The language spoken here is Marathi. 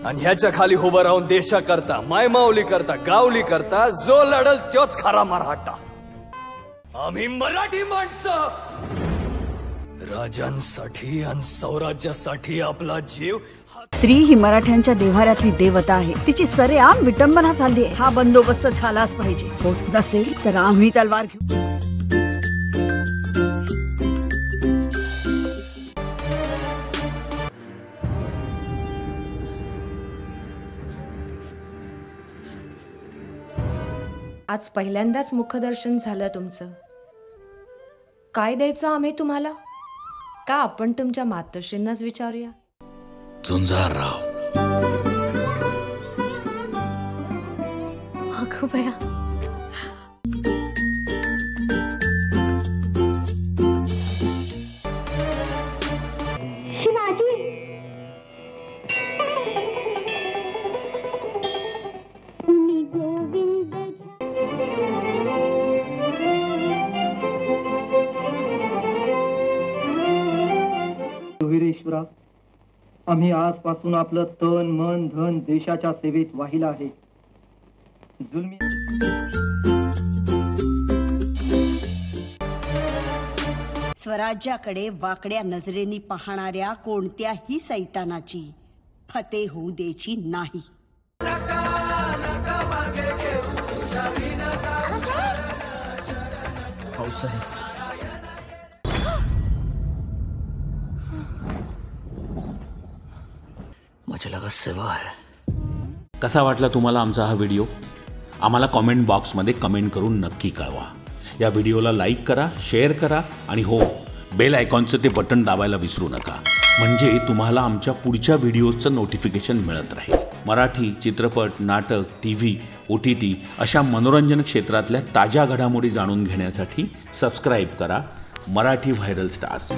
आणि ह्याच्या खाली उभं राहून देशाकरता, मायमाऊली करता, गावली करता जो लढल तोच खरा मराठा. आम्ही मराठी माणसं राजांसाठी आणि स्वराज्यासाठी आपला जीव. स्त्री ही मराठ्यांच्या देव्हाऱ्यातली देवता आहे. तिची सरेआम विटंबना चालली आहे. हा बंदोबस्त झालाच पाहिजे. होत नसेल तर आम्ही तलवार घेऊ. आज पहिल्यांदाच मुखदर्शन झालं तुमचं. काय द्यायचं आम्ही तुम्हाला? का आपण तुमच्या मातोश्रींनाच विचारूया. झुंजारराव. अगं बया. वीरेश्वरा, आम्ही आजपासून आपलं तन मन धन देशाच्या सेवेत वाहिलं आहे. जुलमी स्वराज्याकडे वाकड्या नजरेने पाहणाऱ्या कोणत्याही सैतानाची फते होऊ द्यायची नाही. मुझे लगा सेवा है. कसा वाटला तुम्हाला आमचा हा व्हिडिओ? आम्हाला कमेंट बॉक्समध्ये कमेंट करून नक्की कळवा. या व्हिडिओला लाईक करा, शेअर करा आणि हो, बेल आयकॉनचं ते बटन दाबायला विसरू नका, म्हणजे तुम्हाला आमच्या पुढच्या व्हिडिओचं नोटिफिकेशन मिळत राहील. मराठी चित्रपट, नाटक, TV, OTT अशा मनोरंजन क्षेत्रातल्या ताज्या घडामोडी जाणून घेण्यासाठी सबस्क्राईब करा मराठी व्हायरल स्टार्स.